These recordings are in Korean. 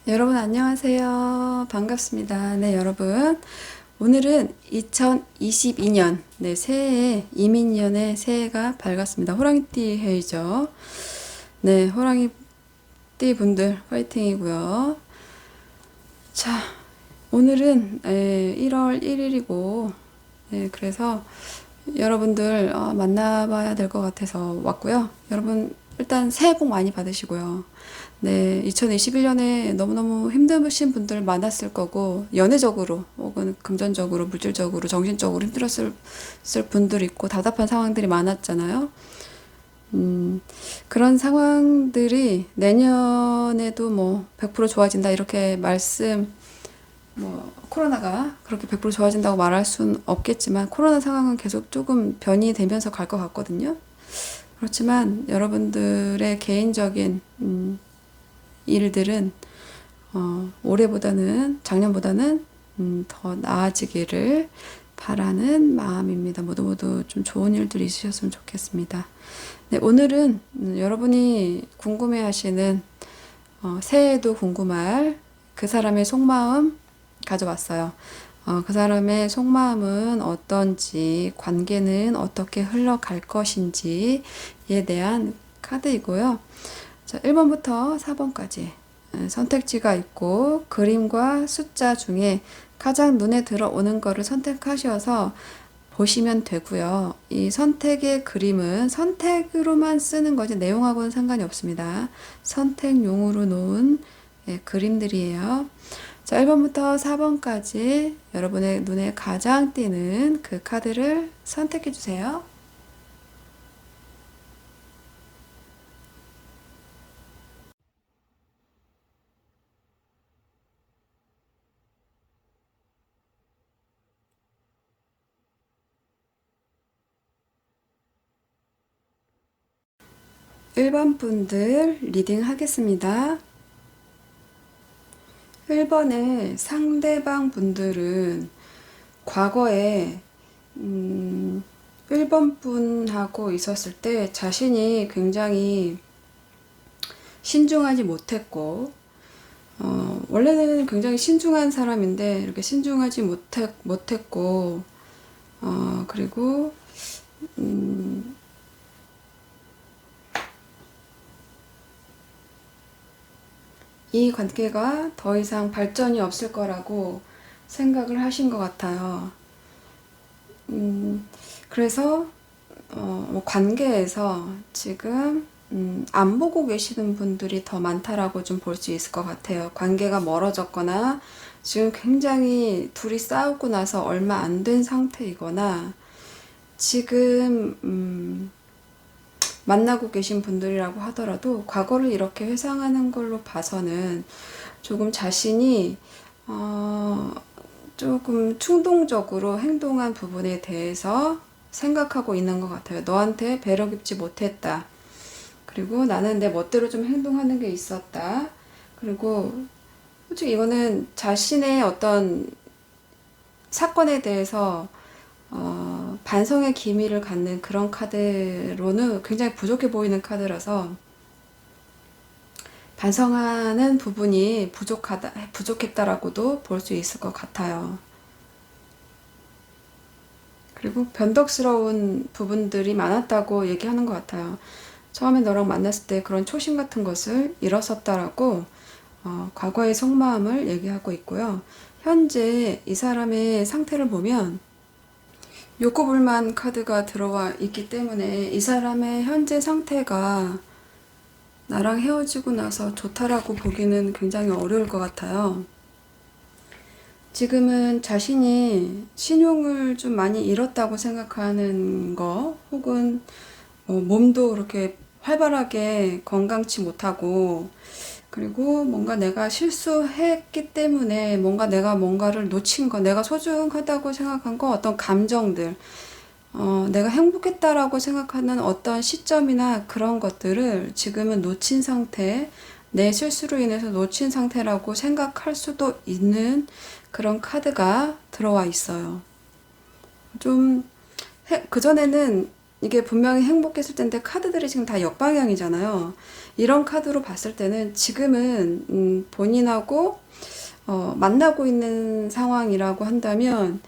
네, 여러분 안녕하세요. 반갑습니다. 네, 여러분. 오늘은 2022년, 네, 새해, 이민년의 새해가 밝았습니다. 호랑이띠 해이죠. 네, 호랑이띠 분들 화이팅이고요. 자, 오늘은 1월 1일이고, 네, 그래서 여러분들 만나봐야 될 것 같아서 왔고요. 여러분 일단 새해 복 많이 받으시고요. 네, 2021년에 너무너무 힘드신 분들 많았을 거고, 연애적으로 혹은 금전적으로, 물질적으로, 정신적으로 힘들었을 분들 있고, 답답한 상황들이 많았잖아요. 그런 상황들이 내년에도 뭐 100% 좋아진다 이렇게 코로나가 그렇게 100% 좋아진다고 말할 순 없겠지만, 코로나 상황은 계속 조금 변이 되면서 갈 것 같거든요. 그렇지만 여러분들의 개인적인 일들은 올해보다는 작년보다는 더 나아지기를 바라는 마음입니다. 모두 모두 좀 좋은 일들이 있으셨으면 좋겠습니다. 네, 오늘은 여러분이 궁금해하시는 새해에도 궁금할 그 사람의 속마음 가져왔어요. 그 사람의 속마음은 어떤지, 관계는 어떻게 흘러갈 것인지에 대한 카드이고요. 자, 1번부터 4번까지 선택지가 있고, 그림과 숫자 중에 가장 눈에 들어오는 거를 선택하셔서 보시면 되고요. 이 선택의 그림은 선택으로만 쓰는 거지 내용하고는 상관이 없습니다. 선택용으로 놓은 그림들이에요. 자, 1번부터 4번까지 여러분의 눈에 가장 띄는 그 카드를 선택해 주세요. 1번 분들 리딩 하겠습니다. 1번의 상대방 분들은 과거에 1번 분하고 있었을 때 자신이 굉장히 신중하지 못했고, 원래는 굉장히 신중한 사람인데 이렇게 신중하지 못했고, 그리고 이 관계가 더 이상 발전이 없을 거라고 생각을 하신 것 같아요. 그래서 관계에서 지금 안 보고 계시는 분들이 더 많다라고 좀 볼 수 있을 것 같아요. 관계가 멀어졌거나 지금 굉장히 둘이 싸우고 나서 얼마 안 된 상태이거나, 지금 만나고 계신 분들이라고 하더라도 과거를 이렇게 회상하는 걸로 봐서는 조금 자신이 조금 충동적으로 행동한 부분에 대해서 생각하고 있는 것 같아요. 너한테 배려 깊지 못했다. 그리고 나는 내 멋대로 좀 행동하는 게 있었다. 그리고 솔직히 이거는 자신의 어떤 사건에 대해서 반성의 기미를 갖는 그런 카드로는 굉장히 부족해 보이는 카드라서, 반성하는 부분이 부족했다라고도 볼 수 있을 것 같아요. 그리고 변덕스러운 부분들이 많았다고 얘기하는 것 같아요. 처음에 너랑 만났을 때 그런 초심 같은 것을 잃었었다라고 과거의 속마음을 얘기하고 있고요. 현재 이 사람의 상태를 보면 욕구불만 카드가 들어와 있기 때문에 이 사람의 현재 상태가 나랑 헤어지고 나서 좋다라고 보기는 굉장히 어려울 것 같아요. 지금은 자신이 신용을 좀 많이 잃었다고 생각하는 거, 혹은 몸도 그렇게 활발하게 건강치 못하고, 그리고 뭔가 내가 실수했기 때문에 내가 뭔가를 놓친 거, 내가 소중하다고 생각한 거, 어떤 감정들, 내가 행복했다라고 생각하는 어떤 시점이나 그런 것들을 지금은 놓친 상태, 내 실수로 인해서 놓친 상태라고 생각할 수도 있는 그런 카드가 들어와 있어요. 좀, 그전에는 이게 분명히 행복했을 텐데 카드들이 지금 다 역방향이잖아요. 이런 카드로 봤을 때는 지금은 본인하고 만나고 있는 상황이라고 한다면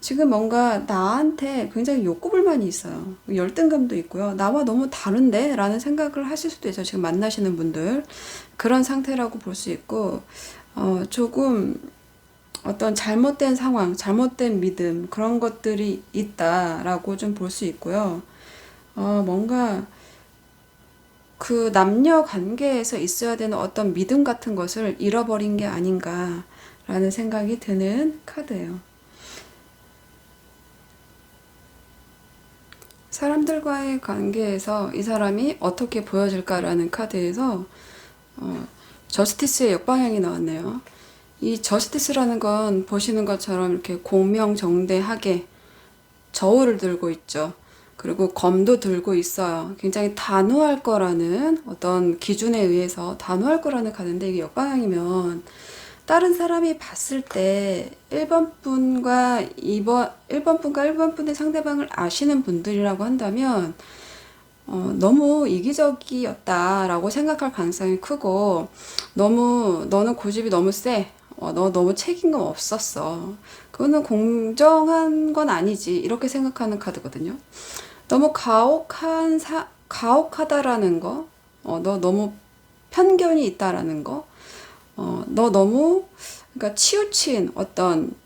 지금 뭔가 나한테 굉장히 욕구불만이 있어요. 열등감도 있고요. 나와 너무 다른데? 라는 생각을 하실 수도 있어요. 지금 만나시는 분들. 그런 상태라고 볼 수 있고, 조금 어떤 잘못된 상황, 잘못된 믿음, 그런 것들이 있다라고 좀 볼 수 있고요. 뭔가 그 남녀 관계에서 있어야 되는 어떤 믿음 같은 것을 잃어버린 게 아닌가라는 생각이 드는 카드예요. 사람들과의 관계에서 이 사람이 어떻게 보여질까라는 카드에서 저스티스의 역방향이 나왔네요. 이 저스티스라는 건 보시는 것처럼 이렇게 공명정대하게 저울을 들고 있죠. 그리고 검도 들고 있어요. 굉장히 단호할 거라는 어떤 기준에 의해서 단호할 거라는 카드인데 이게 역방향이면 다른 사람이 봤을 때 1번 분과 1번 분의 상대방을 아시는 분들이라고 한다면 너무 이기적이었다라고 생각할 가능성이 크고 너는 고집이 너무 세. 너 너무 책임감 없었어. 그거는 공정한 건 아니지. 이렇게 생각하는 카드거든요. 너무 가혹하다라는 거, 너 너무 편견이 있다라는 거, 너 너무, 그러니까 치우친 어떤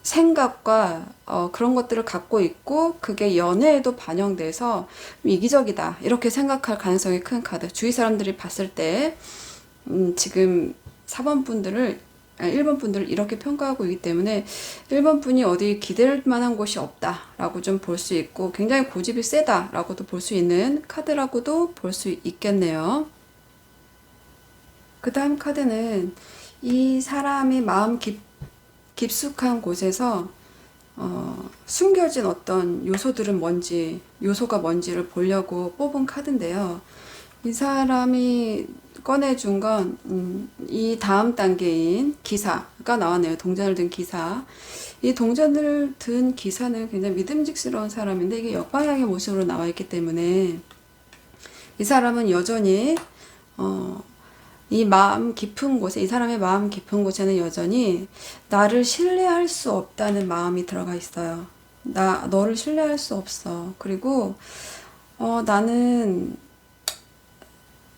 생각과 그런 것들을 갖고 있고 그게 연애에도 반영돼서 이기적이다 이렇게 생각할 가능성이 큰 카드. 주위 사람들이 봤을 때 지금 4번 분들을 1번 분들을 이렇게 평가하고 있기 때문에 1번 분이 어디 기댈 만한 곳이 없다라고 좀 볼 수 있고 굉장히 고집이 세다라고도 볼 수 있는 카드라고도 볼 수 있겠네요. 그 다음 카드는 이 사람의 마음 깊숙한 곳에서 숨겨진 어떤 요소가 뭔지를 보려고 뽑은 카드인데요. 이 사람이 꺼내준 건, 이 다음 단계인 기사가 나왔네요. 동전을 든 기사. 이 동전을 든 기사는 굉장히 믿음직스러운 사람인데, 이게 역방향의 모습으로 나와 있기 때문에, 이 사람은 여전히, 이 사람의 마음 깊은 곳에는 여전히 나를 신뢰할 수 없다는 마음이 들어가 있어요. 너를 신뢰할 수 없어. 그리고, 나는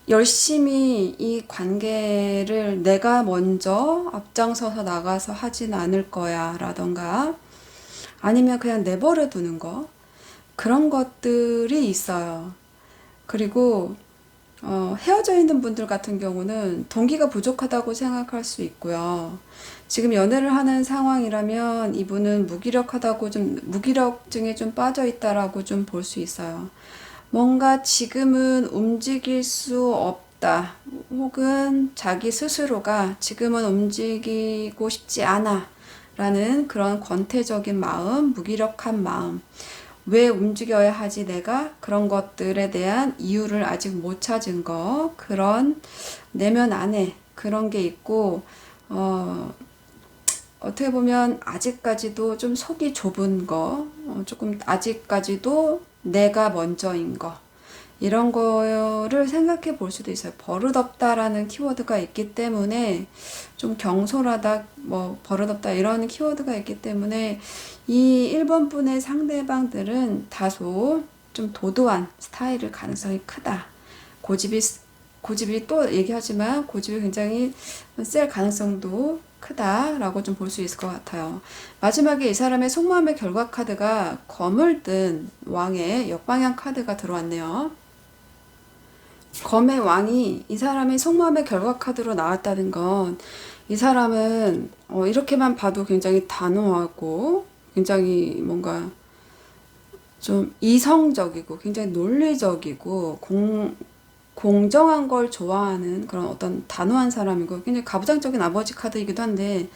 열심히 이 관계를 내가 먼저 앞장서서 나가서 하진 않을 거야. 라던가, 아니면 그냥 내버려 두는 거. 그런 것들이 있어요. 그리고, 헤어져 있는 분들 같은 경우는 동기가 부족하다고 생각할 수 있고요. 지금 연애를 하는 상황이라면 이분은 무기력증에 좀 빠져 있다라고 좀 볼 수 있어요. 뭔가 지금은 움직일 수 없다. 혹은 자기 스스로가 지금은 움직이고 싶지 않아. 라는 그런 권태적인 마음, 무기력한 마음. 왜 움직여야 하지 내가? 그런 것들에 대한 이유를 아직 못 찾은 거. 그런 내면 안에 그런 게 있고, 어떻게 보면 아직까지도 좀 속이 좁은 거, 조금 아직까지도 내가 먼저인 거, 이런 거를 생각해 볼 수도 있어요. 버릇없다라는 키워드가 있기 때문에 좀 경솔하다, 버릇없다 이런 키워드가 있기 때문에 이 1번 분의 상대방들은 다소 좀 도도한 스타일일 가능성이 크다. 고집이 또 얘기하지만 고집이 굉장히 셀 가능성도 크다라고 좀 볼 수 있을 것 같아요. 마지막에 이 사람의 속마음의 결과 카드가 검을 든 왕의 역방향 카드가 들어왔네요. 검의 왕이 이 사람의 속마음의 결과 카드로 나왔다는 건 이 사람은 이렇게만 봐도 굉장히 단호하고 굉장히 뭔가 좀 이성적이고 굉장히 논리적이고 공정한 걸 좋아하는 그런 어떤 단호한 사람이고 굉장히 가부장적인 아버지 카드이기도 한데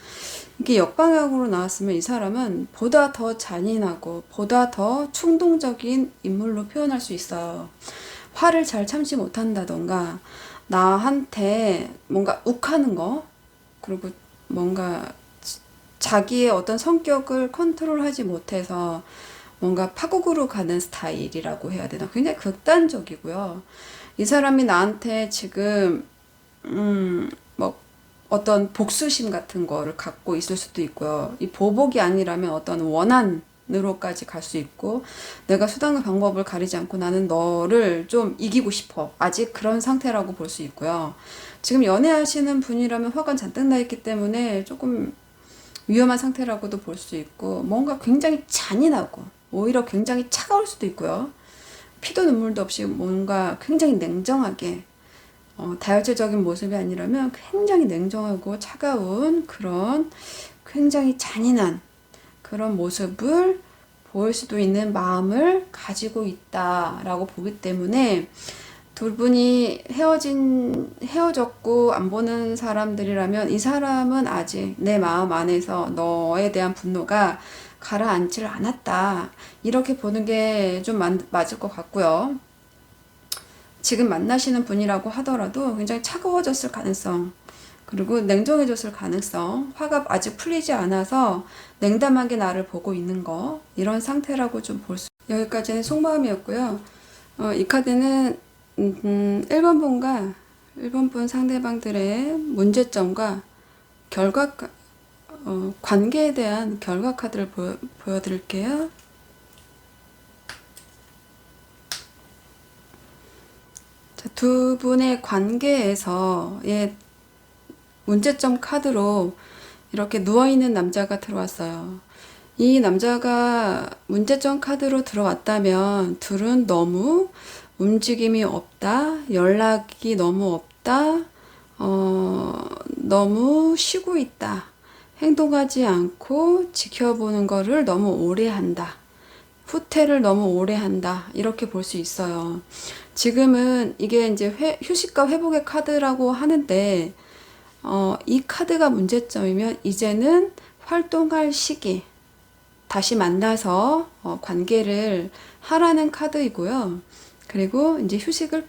이게 역방향으로 나왔으면 이 사람은 보다 더 잔인하고 보다 더 충동적인 인물로 표현할 수 있어요. 화를 잘 참지 못한다던가 나한테 뭔가 욱하는 거 그리고 뭔가 자기의 어떤 성격을 컨트롤하지 못해서 뭔가 파국으로 가는 스타일이라고 해야 되나? 굉장히 극단적이고요. 이 사람이 나한테 지금, 뭐, 어떤 복수심 같은 거를 갖고 있을 수도 있고요. 이 보복이 아니라면 어떤 원한으로까지 갈 수 있고, 내가 수단과 방법을 가리지 않고 나는 너를 좀 이기고 싶어. 아직 그런 상태라고 볼 수 있고요. 지금 연애하시는 분이라면 화가 잔뜩 나 있기 때문에 조금 위험한 상태라고도 볼 수 있고, 뭔가 굉장히 잔인하고, 오히려 굉장히 차가울 수도 있고요. 피도 눈물도 없이 뭔가 굉장히 냉정하게, 다혈질적인 모습이 아니라면 굉장히 냉정하고 차가운 그런 굉장히 잔인한 그런 모습을 보일 수도 있는 마음을 가지고 있다라고 보기 때문에 두 분이 헤어졌고 안 보는 사람들이라면 이 사람은 아직 내 마음 안에서 너에 대한 분노가 가라앉질 않았다. 이렇게 보는 게 좀 맞을 것 같고요. 지금 만나시는 분이라고 하더라도 굉장히 차가워졌을 가능성, 그리고 냉정해졌을 가능성, 화가 아직 풀리지 않아서 냉담하게 나를 보고 있는 거, 이런 상태라고 좀 볼 수. 여기까지는 속마음이었고요. 이 카드는 1번 분과 1번 분 상대방들의 문제점과 결과, 관계에 대한 결과 카드를 보여드릴게요. 자, 두 분의 관계에서의 문제점 카드로 이렇게 누워있는 남자가 들어왔어요. 이 남자가 문제점 카드로 들어왔다면 둘은 너무 움직임이 없다, 연락이 너무 없다, 너무 쉬고 있다, 행동하지 않고 지켜보는 거를 너무 오래 한다, 후퇴를 너무 오래 한다, 이렇게 볼 수 있어요. 지금은 이게 이제 휴식과 회복의 카드라고 하는데, 이 카드가 문제점이면 이제는 활동할 시기, 다시 만나서 관계를 하라는 카드이고요. 그리고 이제 휴식을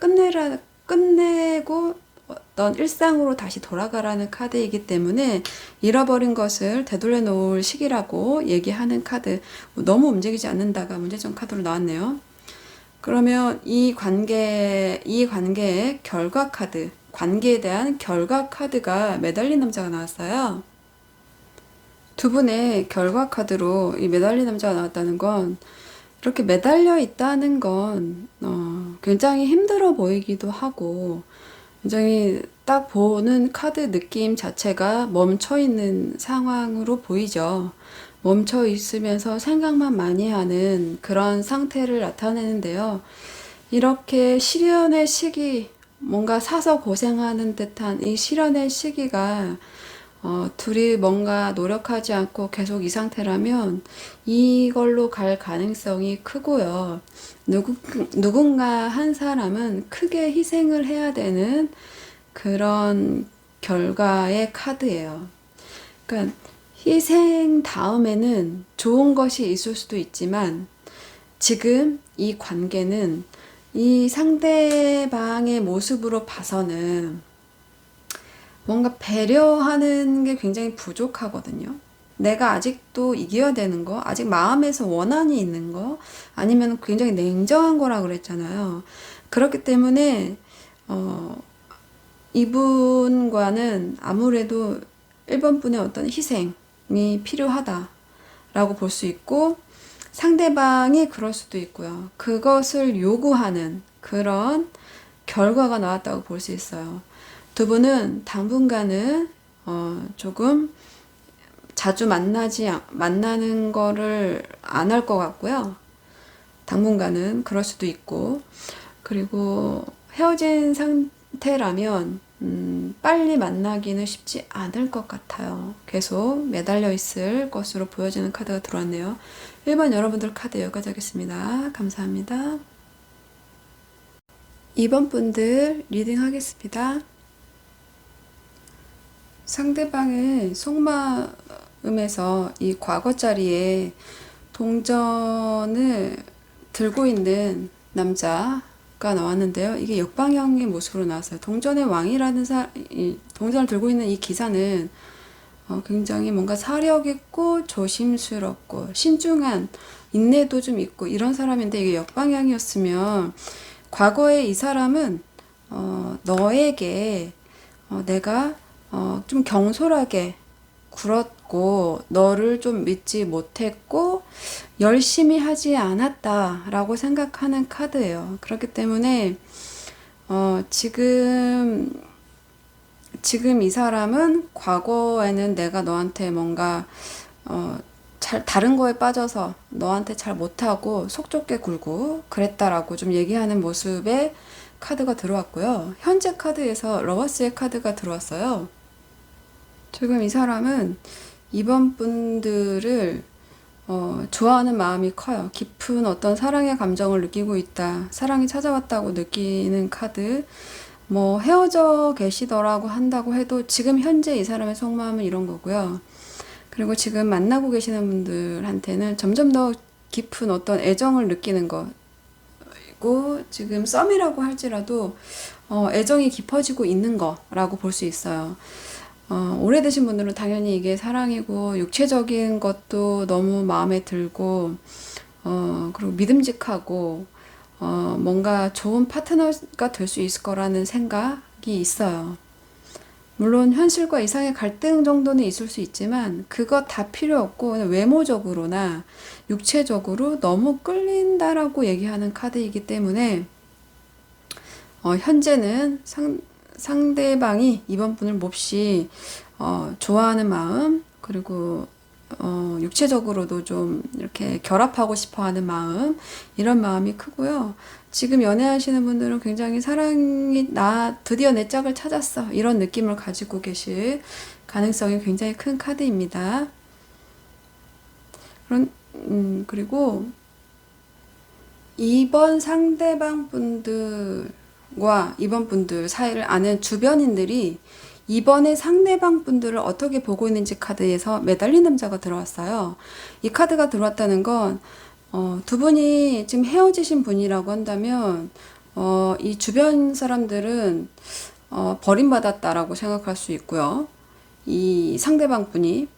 끝내고 어떤 일상으로 다시 돌아가라는 카드이기 때문에 잃어버린 것을 되돌려 놓을 시기라고 얘기하는 카드. 너무 움직이지 않는다가 문제점 카드로 나왔네요. 그러면 이 관계의 결과 카드, 관계에 대한 결과 카드가 매달린 남자가 나왔어요. 두 분의 결과 카드로 이 매달린 남자가 나왔다는 건, 이렇게 매달려 있다는 건 굉장히 힘들어 보이기도 하고, 굉장히 딱 보는 카드 느낌 자체가 멈춰 있는 상황으로 보이죠. 멈춰 있으면서 생각만 많이 하는 그런 상태를 나타내는데요. 이렇게 실현의 시기, 뭔가 사서 고생하는 듯한 이 실현의 시기가 둘이 뭔가 노력하지 않고 계속 이 상태라면 이걸로 갈 가능성이 크고요. 누군가 한 사람은 크게 희생을 해야 되는 그런 결과의 카드예요. 그러니까 희생 다음에는 좋은 것이 있을 수도 있지만, 지금 이 관계는 이 상대방의 모습으로 봐서는 뭔가 배려하는 게 굉장히 부족하거든요. 내가 아직도 이겨야 되는 거, 아직 마음에서 원한이 있는 거, 아니면 굉장히 냉정한 거라 그랬잖아요. 그렇기 때문에 이분과는 아무래도 1번 분의 어떤 희생이 필요하다라고 볼 수 있고, 상대방이 그럴 수도 있고요. 그것을 요구하는 그런 결과가 나왔다고 볼 수 있어요. 두 분은 당분간은 조금 자주 만나는 거를 안 할 것 같고요. 당분간은 그럴 수도 있고, 그리고 헤어진 상태라면 빨리 만나기는 쉽지 않을 것 같아요. 계속 매달려 있을 것으로 보여지는 카드가 들어왔네요. 1번 여러분들 카드 여기까지 하겠습니다. 감사합니다. 2번 분들 리딩 하겠습니다. 상대방의 속마음에서 이 과거 자리에 동전을 들고 있는 남자가 나왔는데요. 이게 역방향의 모습으로 나왔어요. 동전의 왕이라는 동전을 들고 있는 이 기사는 굉장히 뭔가 사력 있고 조심스럽고 신중한 인내도 좀 있고 이런 사람인데 이게 역방향이었으면 과거에 이 사람은 너에게 내가 좀 경솔하게 굴었고 너를 좀 믿지 못했고 열심히 하지 않았다라고 생각하는 카드예요. 그렇기 때문에 지금 이 사람은 과거에는 내가 너한테 뭔가 다른 거에 빠져서 너한테 잘 못하고 속 좁게 굴고 그랬다라고 좀 얘기하는 모습의 카드가 들어왔고요. 현재 카드에서 러버스의 카드가 들어왔어요. 지금 이 사람은 이번 분들을 좋아하는 마음이 커요. 깊은 어떤 사랑의 감정을 느끼고 있다. 사랑이 찾아왔다고 느끼는 카드. 뭐 헤어져 계시더라고 한다고 해도 지금 현재 이 사람의 속마음은 이런 거고요. 그리고 지금 만나고 계시는 분들한테는 점점 더 깊은 어떤 애정을 느끼는 거고 지금 썸이라고 할지라도 애정이 깊어지고 있는 거라고 볼 수 있어요. 오래되신 분들은 당연히 이게 사랑이고 육체적인 것도 너무 마음에 들고 그리고 믿음직하고 뭔가 좋은 파트너가 될 수 있을 거라는 생각이 있어요. 물론 현실과 이상의 갈등 정도는 있을 수 있지만 그거 다 필요 없고 그냥 외모적으로나 육체적으로 너무 끌린다라고 얘기하는 카드이기 때문에 현재는 상대방이 이번 분을 몹시 좋아하는 마음 그리고 육체적으로도 좀 이렇게 결합하고 싶어 하는 마음 이런 마음이 크고요. 지금 연애하시는 분들은 굉장히 사랑이 드디어 내 짝을 찾았어 이런 느낌을 가지고 계실 가능성이 굉장히 큰 카드입니다. 그리고 이번 상대방 분들과 이번 분들 사이를 아는 주변인들이 이번에 상대방 분들을 어떻게 보고 있는지 카드에서 매달린 남자가 들어왔어요. 이 카드가 들어왔다는 건 두 분이 지금 헤어지신 분이라고 한다면 이 주변 사람들은 버림받았다라고 생각할 수 있고요. 이 상대방 분이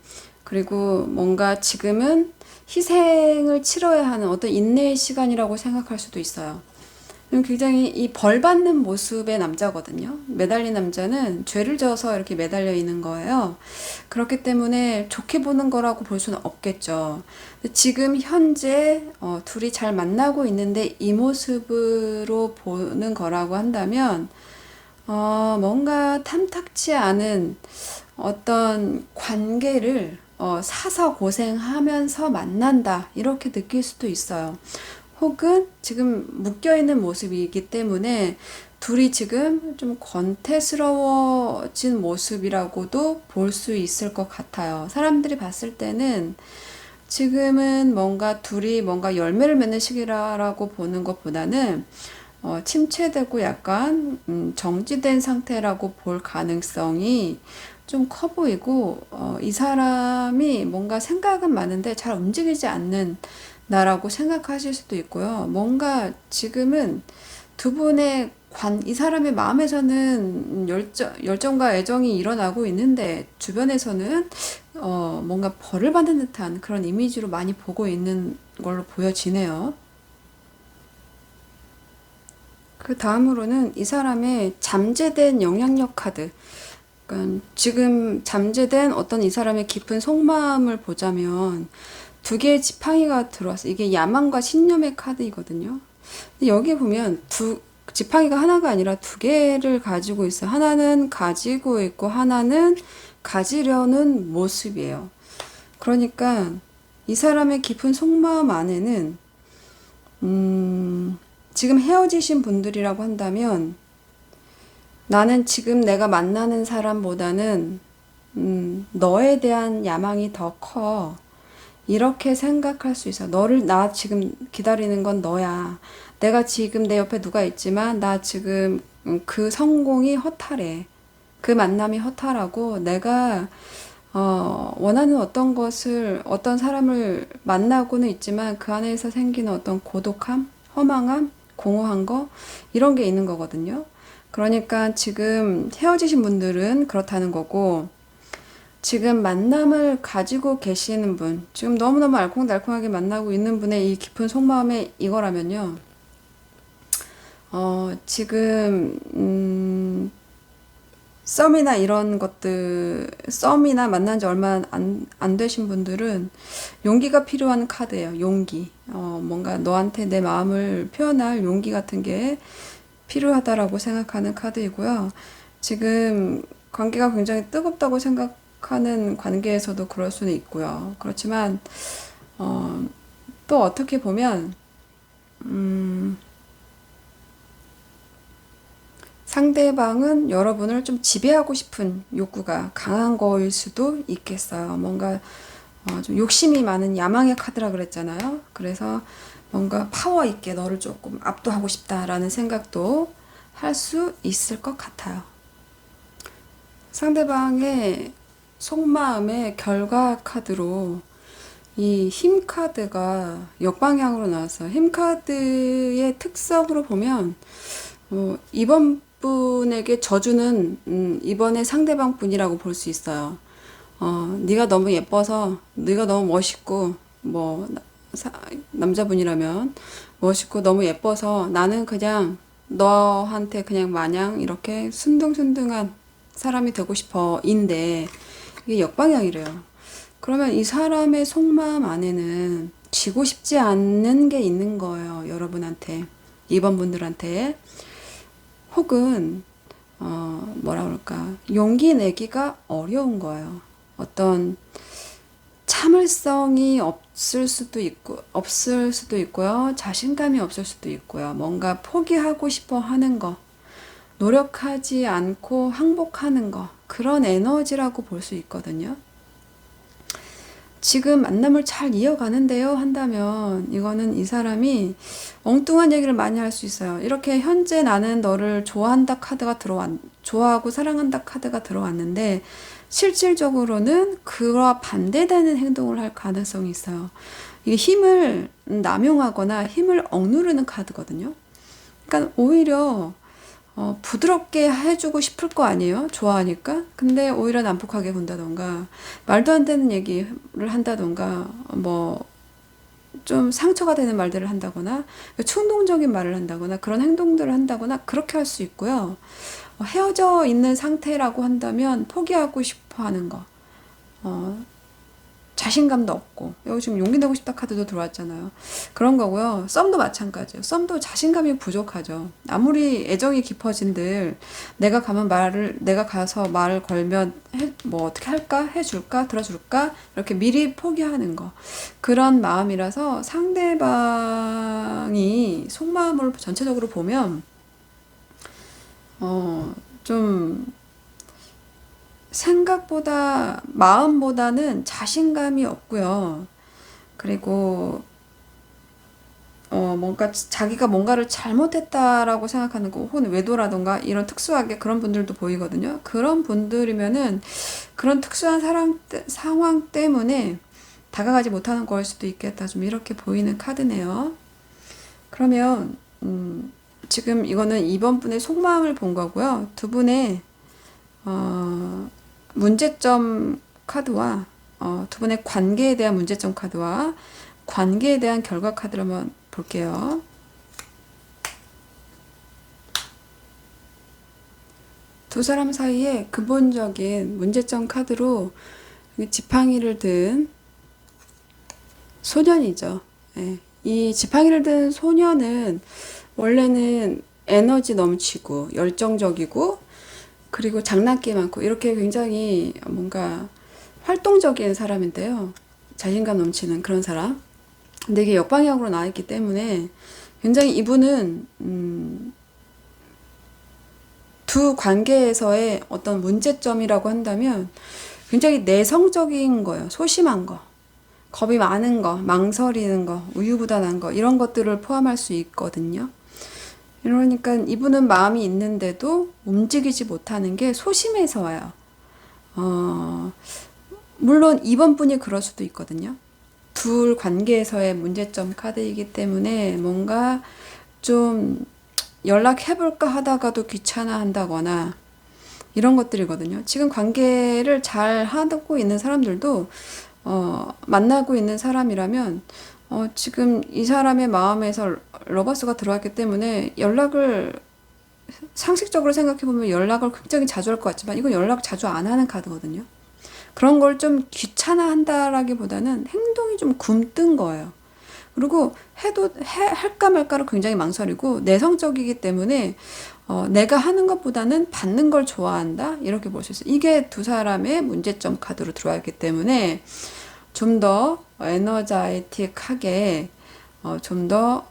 그리고 뭔가 지금은 희생을 치러야 하는 어떤 인내의 시간이라고 생각할 수도 있어요. 굉장히 이 벌 받는 모습의 남자거든요. 매달린 남자는 죄를 져서 이렇게 매달려 있는 거예요. 그렇기 때문에 좋게 보는 거라고 볼 수는 없겠죠. 지금 현재 둘이 잘 만나고 있는데 이 모습으로 보는 거라고 한다면 뭔가 탐탁치 않은 어떤 관계를 사서 고생하면서 만난다 이렇게 느낄 수도 있어요. 혹은 지금 묶여있는 모습이기 때문에 둘이 지금 좀 권태스러워진 모습이라고도 볼 수 있을 것 같아요. 사람들이 봤을 때는 지금은 뭔가 둘이 뭔가 열매를 맺는 시기라고 보는 것보다는 침체되고 약간 정지된 상태라고 볼 가능성이 좀 커 보이고 이 사람이 뭔가 생각은 많은데 잘 움직이지 않는 나라고 생각하실 수도 있고요. 뭔가 지금은 두 분의 이 사람의 마음에서는 열정과 애정이 일어나고 있는데 주변에서는 뭔가 벌을 받는 듯한 그런 이미지로 많이 보고 있는 걸로 보여지네요. 그 다음으로는 이 사람의 잠재된 영향력 카드. 그러니까 지금 잠재된 어떤 이 사람의 깊은 속마음을 보자면 두 개의 지팡이가 들어왔어요. 이게 야망과 신념의 카드이거든요. 근데 여기 보면 지팡이가 하나가 아니라 두 개를 가지고 있어요. 하나는 가지고 있고 하나는 가지려는 모습이에요. 그러니까 이 사람의 깊은 속마음 안에는 지금 헤어지신 분들이라고 한다면 나는 지금 내가 만나는 사람보다는 너에 대한 야망이 더 커. 이렇게 생각할 수 있어. 나 지금 기다리는 건 너야. 내가 지금 내 옆에 누가 있지만, 나 지금 그 성공이 허탈해. 그 만남이 허탈하고, 내가, 원하는 어떤 사람을 만나고는 있지만, 그 안에서 생기는 어떤 고독함, 허망함, 공허한 거, 이런 게 있는 거거든요. 그러니까 지금 헤어지신 분들은 그렇다는 거고, 지금 만남을 가지고 계시는 분, 지금 너무너무 알콩달콩하게 만나고 있는 분의 이 깊은 속마음에 이거라면요. 지금, 썸이나 이런 것들, 썸이나 만난 지 얼마 안 되신 분들은 용기가 필요한 카드예요. 용기. 뭔가 너한테 내 마음을 표현할 용기 같은 게 필요하다라고 생각하는 카드이고요. 지금 관계가 굉장히 뜨겁다고 생각하는 관계에서도 그럴 수는 있고요. 그렇지만, 어, 또 어떻게 보면, 상대방은 여러분을 좀 지배하고 싶은 욕구가 강한 거일 수도 있겠어요. 뭔가 좀 욕심이 많은 야망의 카드라 그랬잖아요. 그래서 뭔가 파워 있게 너를 조금 압도하고 싶다라는 생각도 할 수 있을 것 같아요. 상대방의 속마음의 결과 카드로 이 힘 카드가 역방향으로 나왔어요. 힘 카드의 특성으로 보면 이번 분에게 저주는 이번에 상대방 분이라고 볼 수 있어요. 네가 너무 예뻐서, 네가 너무 멋있고, 뭐 남자분이라면 멋있고 너무 예뻐서 나는 그냥 너한테 그냥 마냥 이렇게 순둥순둥한 사람이 되고 싶어인데 이게 역방향이래요. 그러면 이 사람의 속마음 안에는 지고 싶지 않는 게 있는 거예요. 여러분한테, 이번 분들한테. 혹은 뭐라 그럴까, 용기 내기가 어려운 거예요. 어떤 참을성이 없을 수도 있고요. 자신감이 없을 수도 있고요. 뭔가 포기하고 싶어 하는 거, 노력하지 않고 항복하는 거, 그런 에너지라고 볼 수 있거든요. 지금 만남을 잘 이어가는데요 한다면 이거는 이 사람이 엉뚱한 얘기를 많이 할 수 있어요. 이렇게 현재 나는 너를 좋아한다 카드가 좋아하고 사랑한다 카드가 들어왔는데 실질적으로는 그와 반대되는 행동을 할 가능성이 있어요. 이게 힘을 남용하거나 힘을 억누르는 카드거든요. 그러니까 오히려 부드럽게 해주고 싶을 거 아니에요? 좋아하니까. 근데 오히려 난폭하게 군다던가, 말도 안 되는 얘기를 한다던가, 뭐, 좀 상처가 되는 말들을 한다거나, 충동적인 말을 한다거나, 그런 행동들을 한다거나, 그렇게 할 수 있고요. 헤어져 있는 상태라고 한다면 포기하고 싶어 하는 거. 어, 자신감도 없고 여기 지금 용기 내고 싶다 카드도 들어왔잖아요. 그런 거고요. 썸도 마찬가지예요. 썸도 자신감이 부족하죠. 아무리 애정이 깊어진들 내가 가서 말을 걸면 뭐 어떻게 할까? 해줄까? 들어줄까? 이렇게 미리 포기하는 거. 그런 마음이라서 상대방이 속마음을 전체적으로 보면 좀 생각보다 마음보다는 자신감이 없고요. 그리고 뭔가 자기가 뭔가를 잘못했다라고 생각하는 거, 혹은 외도라던가 이런 특수하게 그런 분들도 보이거든요. 그런 분들이면은 그런 특수한 상황 때문에 다가가지 못하는 거일 수도 있겠다. 좀 이렇게 보이는 카드네요. 그러면 지금 이거는 2번 분의 속마음을 본 거고요. 두 분의 문제점 카드와 두 분의 관계에 대한 문제점 카드와 관계에 대한 결과 카드를 한번 볼게요. 두 사람 사이에 근본적인 문제점 카드로 지팡이를 든 소년이죠. 예. 이 지팡이를 든 소년은 원래는 에너지 넘치고 열정적이고 그리고 장난기 많고 이렇게 굉장히 뭔가 활동적인 사람인데요. 자신감 넘치는 그런 사람. 근데 이게 역방향으로 나와 있기 때문에 굉장히 이분은 두 관계에서의 어떤 문제점이라고 한다면 굉장히 내성적인 거예요. 소심한 거, 겁이 많은 거, 망설이는 거, 우유부단한 거 이런 것들을 포함할 수 있거든요. 그러니까 이분은 마음이 있는데도 움직이지 못하는 게 소심해서 와요. 물론 이번 분이 그럴 수도 있거든요. 둘 관계에서의 문제점 카드이기 때문에 뭔가 좀 연락해볼까 하다가도 귀찮아 한다거나 이런 것들이거든요. 지금 관계를 잘 하고 있는 사람들도 만나고 있는 사람이라면 지금 이 사람의 마음에서 러버스가 들어왔기 때문에 연락을 상식적으로 생각해보면 연락을 굉장히 자주 할 것 같지만 이건 연락 자주 안 하는 카드거든요. 그런 걸 좀 귀찮아한다라기보다는 행동이 좀 굼뜬 거예요. 그리고 할까 말까를 굉장히 망설이고 내성적이기 때문에 내가 하는 것보다는 받는 걸 좋아한다 이렇게 볼 수 있어요. 이게 두 사람의 문제점 카드로 들어와 있기 때문에 좀 더 에너자이틱하게 좀 더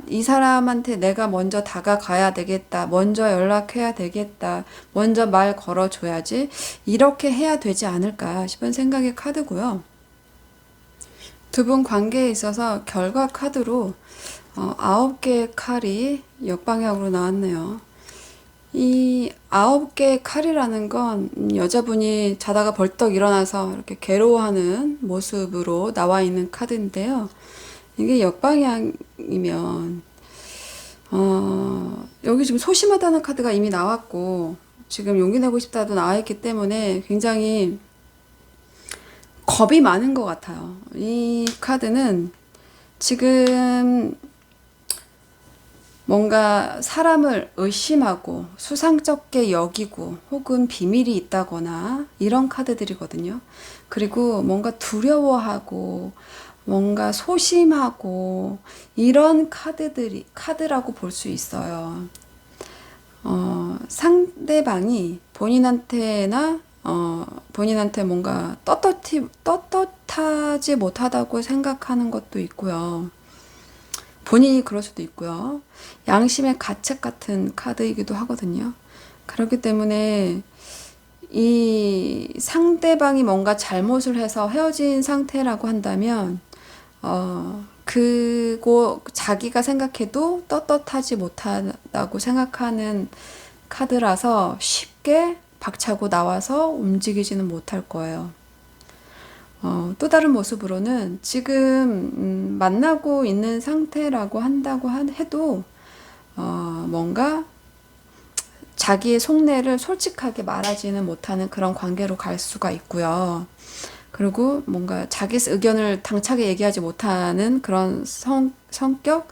이 사람한테 내가 먼저 다가가야 되겠다. 먼저 연락해야 되겠다. 먼저 말 걸어줘야지. 이렇게 해야 되지 않을까 싶은 생각의 카드고요. 두 분 관계에 있어서 결과 카드로 9개의 칼이 역방향으로 나왔네요. 이 9개의 칼이라는 건 여자분이 자다가 벌떡 일어나서 이렇게 괴로워하는 모습으로 나와 있는 카드인데요. 이게 역방향이면 여기 지금 소심하다는 카드가 이미 나왔고 지금 용기 내고 싶다도 나와 있기 때문에 굉장히 겁이 많은 것 같아요. 이 카드는 지금 뭔가 사람을 의심하고 수상쩍게 여기고 혹은 비밀이 있다거나 이런 카드들이거든요. 그리고 뭔가 두려워하고 뭔가 소심하고 이런 카드라고 볼 수 있어요. 상대방이 본인한테 뭔가 떳떳하지 못하다고 생각하는 것도 있고요. 본인이 그럴 수도 있고요. 양심의 가책 같은 카드이기도 하거든요. 그렇기 때문에 이 상대방이 뭔가 잘못을 해서 헤어진 상태라고 한다면 그거 자기가 생각해도 떳떳하지 못하다고 생각하는 카드라서 쉽게 박차고 나와서 움직이지는 못할 거예요. 또 다른 모습으로는 지금 만나고 있는 상태라고 한다고 해도 뭔가 자기의 속내를 솔직하게 말하지는 못하는 그런 관계로 갈 수가 있고요. 그리고 뭔가 자기 의견을 당차게 얘기하지 못하는 그런 성격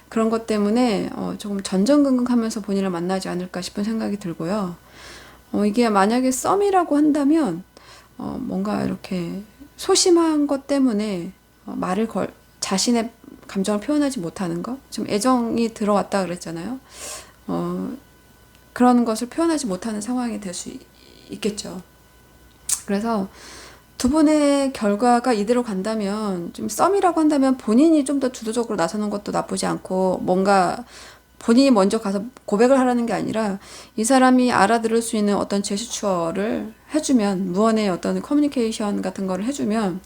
그런 것 때문에 조금 전전긍긍하면서 본인을 만나지 않을까 싶은 생각이 들고요. 이게 만약에 썸이라고 한다면 뭔가 이렇게 소심한 것 때문에 자신의 감정을 표현하지 못하는 것, 좀 애정이 들어왔다 그랬잖아요. 그런 것을 표현하지 못하는 상황이 될 수 있겠죠. 그래서 두 분의 결과가 이대로 간다면 좀 썸이라고 한다면 본인이 좀 더 주도적으로 나서는 것도 나쁘지 않고 뭔가 본인이 먼저 가서 고백을 하라는 게 아니라 이 사람이 알아들을 수 있는 어떤 제스처를 해주면 무언의 어떤 커뮤니케이션 같은 거를 해주면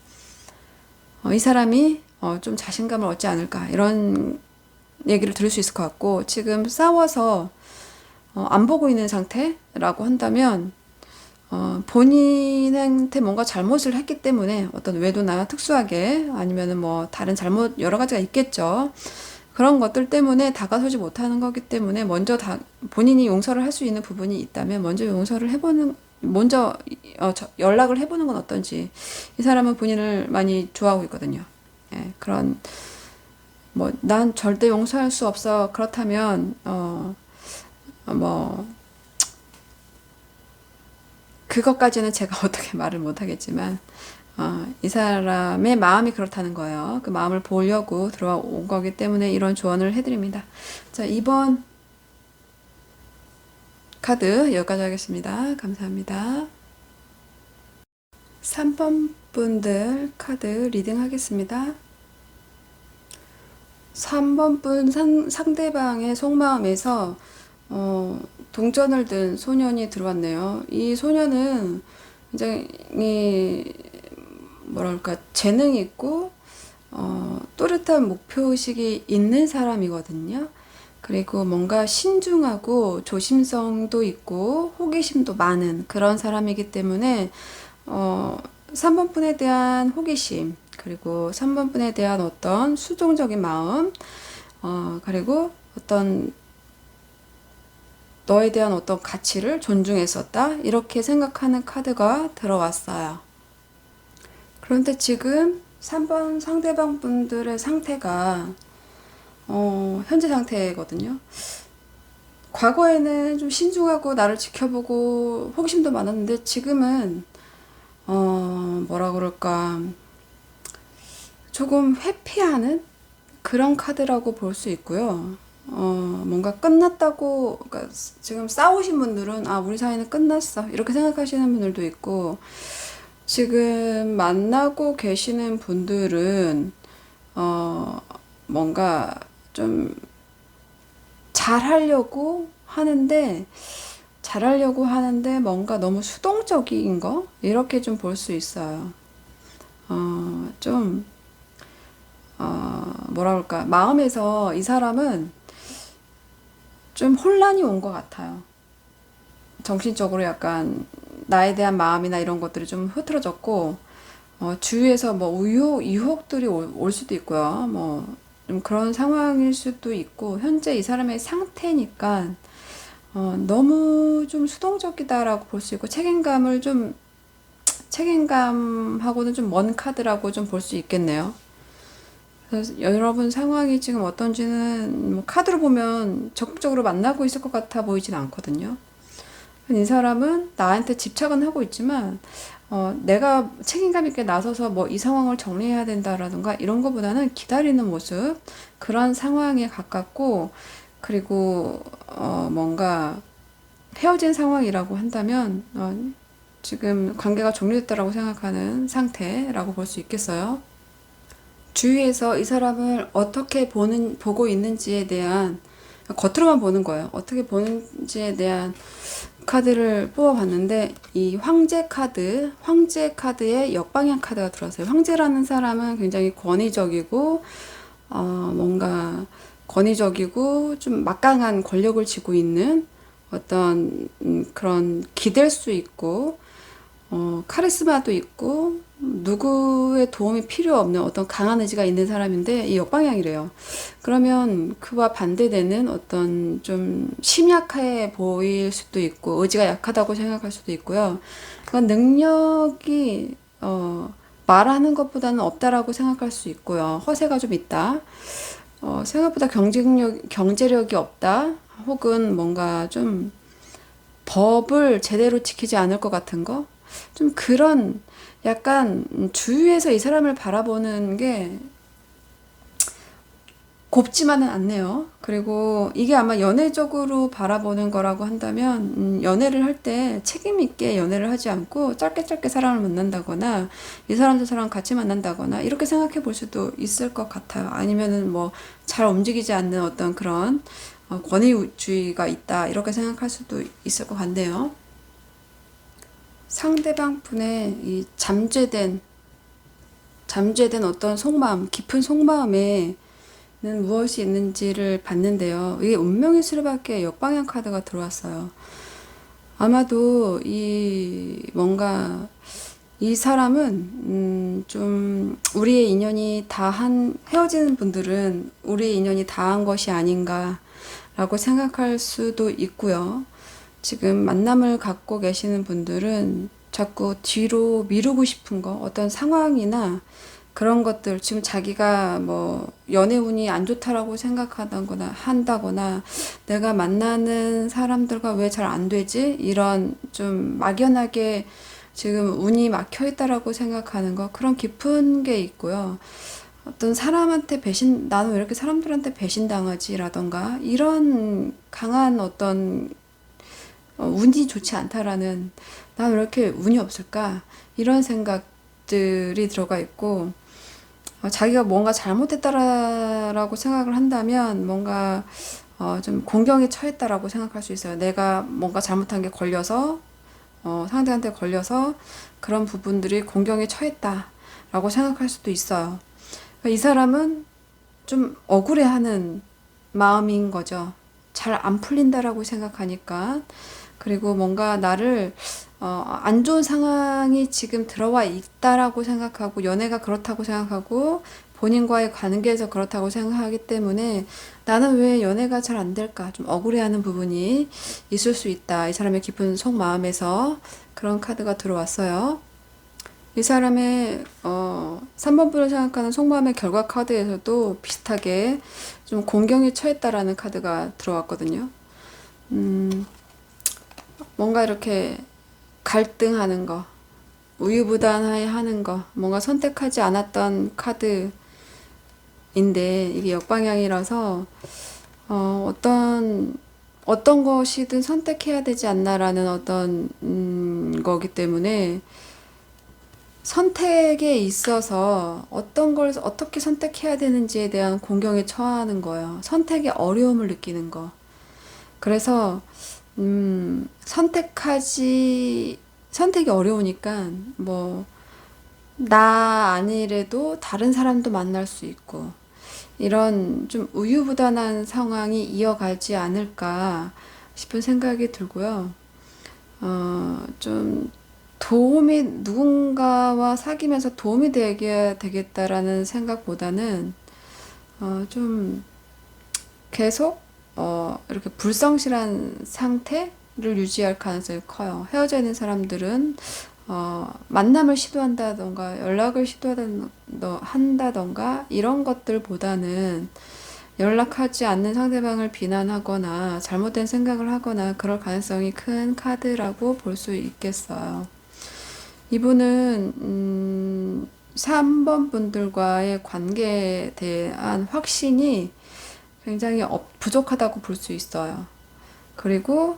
이 사람이 좀 자신감을 얻지 않을까 이런 얘기를 들을 수 있을 것 같고 지금 싸워서 안 보고 있는 상태라고 한다면 본인한테 뭔가 잘못을 했기 때문에 어떤 외도나 특수하게 아니면은 뭐 다른 잘못 여러 가지가 있겠죠. 그런 것들 때문에 다가서지 못하는 거기 때문에 먼저 본인이 용서를 할 수 있는 부분이 있다면 먼저 연락을 해보는 건 어떤지. 이 사람은 본인을 많이 좋아하고 있거든요. 예, 그런 난 절대 용서할 수 없어. 그렇다면 그것까지는 제가 어떻게 말을 못 하겠지만 이 사람의 마음이 그렇다는 거예요. 그 마음을 보려고 들어온 거기 때문에 이런 조언을 해드립니다. 자, 2번 카드 여기까지 하겠습니다. 감사합니다. 3번 분들 카드 리딩 하겠습니다. 3번 분 상대방의 속마음에서 동전을 든 소년이 들어왔네요. 이 소년은 굉장히 뭐랄까 재능 있고 또렷한 목표의식이 있는 사람이거든요. 그리고 뭔가 신중하고 조심성도 있고 호기심도 많은 그런 사람이기 때문에 3번 분에 대한 호기심 그리고 3번 분에 대한 어떤 수동적인 마음 그리고 어떤 너에 대한 어떤 가치를 존중했었다. 이렇게 생각하는 카드가 들어왔어요. 그런데 지금 3번 상대방 분들의 상태가 현재 상태거든요. 과거에는 좀 신중하고 나를 지켜보고 호기심도 많았는데 지금은 뭐라 그럴까, 조금 회피하는 그런 카드라고 볼 수 있고요. 뭔가 끝났다고, 그러니까 지금 싸우신 분들은 아, 우리 사이는 끝났어, 이렇게 생각하시는 분들도 있고, 지금 만나고 계시는 분들은 뭔가 좀 잘하려고 하는데 뭔가 너무 수동적인 거? 이렇게 좀 볼 수 있어요. 좀, 뭐라 그럴까. 마음에서 이 사람은 좀 혼란이 온 것 같아요. 정신적으로 약간 나에 대한 마음이나 이런 것들이 좀 흐트러졌고, 주위에서 뭐 유혹들이 올 수도 있고요. 뭐, 좀 그런 상황일 수도 있고, 현재 이 사람의 상태니까, 너무 좀 수동적이다라고 볼 수 있고, 책임감하고는 좀 먼 카드라고 좀 볼 수 있겠네요. 그래서 여러분 상황이 지금 어떤지는 뭐 카드로 보면 적극적으로 만나고 있을 것 같아 보이진 않거든요. 이 사람은 나한테 집착은 하고 있지만, 내가 책임감 있게 나서서 뭐 이 상황을 정리해야 된다라든가 이런 거보다는 기다리는 모습, 그런 상황에 가깝고, 그리고, 뭔가 헤어진 상황이라고 한다면, 지금 관계가 종료됐다라고 생각하는 상태라고 볼 수 있겠어요. 주위에서 이 사람을 어떻게 보고 있는지에 대한, 겉으로만 보는 거예요. 어떻게 보는지에 대한 카드를 뽑아봤는데, 이 황제 카드에 역방향 카드가 들어왔어요. 황제라는 사람은 굉장히 뭔가 권위적이고 좀 막강한 권력을 쥐고 있는 어떤 그런 기댈 수 있고, 카리스마도 있고, 누구의 도움이 필요 없는 어떤 강한 의지가 있는 사람인데, 이 역방향이래요. 그러면 그와 반대되는 어떤 좀 심약해 보일 수도 있고, 의지가 약하다고 생각할 수도 있고요. 그건 능력이, 말하는 것보다는 없다라고 생각할 수 있고요. 허세가 좀 있다. 생각보다 경제력이 없다. 혹은 뭔가 좀 법을 제대로 지키지 않을 것 같은 거? 좀 그런 약간 주위에서 이 사람을 바라보는 게 곱지만은 않네요. 그리고 이게 아마 연애적으로 바라보는 거라고 한다면, 연애를 할 때 책임 있게 연애를 하지 않고 짧게 짧게 사람을 만난다거나 이 사람 저 사람 같이 만난다거나 이렇게 생각해 볼 수도 있을 것 같아요. 아니면은 뭐 잘 움직이지 않는 어떤 그런 권위주의가 있다, 이렇게 생각할 수도 있을 것 같네요. 상대방 분의 이 잠재된 어떤 속마음, 깊은 속마음에는 무엇이 있는지를 봤는데요. 이게 운명의 수레바퀴에 역방향 카드가 들어왔어요. 아마도 이 사람은 좀 우리의 인연이 헤어지는 분들은 우리의 인연이 다한 것이 아닌가라고 생각할 수도 있고요. 지금 만남을 갖고 계시는 분들은 자꾸 뒤로 미루고 싶은 거, 어떤 상황이나 그런 것들, 지금 자기가 뭐 연애 운이 안 좋다라고 한다거나 내가 만나는 사람들과 왜 잘 안 되지? 이런 좀 막연하게 지금 운이 막혀 있다라고 생각하는 거, 그런 깊은 게 있고요. 어떤 사람한테 나는 왜 이렇게 사람들한테 배신당하지라던가 이런 강한 어떤 운이 좋지 않다라는, 난 왜 이렇게 운이 없을까? 이런 생각들이 들어가 있고, 자기가 뭔가 잘못했다라고 생각을 한다면 뭔가 좀 공경에 처했다라고 생각할 수 있어요. 내가 뭔가 잘못한 게 걸려서, 상대한테 걸려서 그런 부분들이 공경에 처했다라고 생각할 수도 있어요. 그러니까 이 사람은 좀 억울해하는 마음인 거죠. 잘 안 풀린다라고 생각하니까. 그리고 뭔가 나를 안 좋은 상황이 지금 들어와 있다라고 생각하고, 연애가 그렇다고 생각하고 본인과의 관계에서 그렇다고 생각하기 때문에 나는 왜 연애가 잘 안 될까? 좀 억울해하는 부분이 있을 수 있다. 이 사람의 깊은 속마음에서 그런 카드가 들어왔어요. 이 사람의 3번 분을 생각하는 속마음의 결과 카드에서도 비슷하게 좀 공경에 처했다라는 카드가 들어왔거든요. 뭔가 이렇게 갈등하는 거, 우유부단하게 하는 거, 뭔가 선택하지 않았던 카드인데 이게 역방향이라서 어떤 것이든 선택해야 되지 않나라는 어떤 거기 때문에 선택에 있어서 어떤 걸 어떻게 선택해야 되는지에 대한 공경에 처하는 거예요. 선택의 어려움을 느끼는 거. 그래서 선택이 어려우니까 뭐 나 아니래도 다른 사람도 만날 수 있고 이런 좀 우유부단한 상황이 이어가지 않을까 싶은 생각이 들고요. 좀 누군가와 사귀면서 도움이 되겠다라는 생각보다는 좀 계속 이렇게 불성실한 상태를 유지할 가능성이 커요. 헤어져 있는 사람들은 만남을 시도한다던가 연락을 시도한다던가 이런 것들보다는 연락하지 않는 상대방을 비난하거나 잘못된 생각을 하거나 그럴 가능성이 큰 카드라고 볼 수 있겠어요. 이분은 3번 분들과의 관계에 대한 확신이 굉장히 부족하다고 볼 수 있어요. 그리고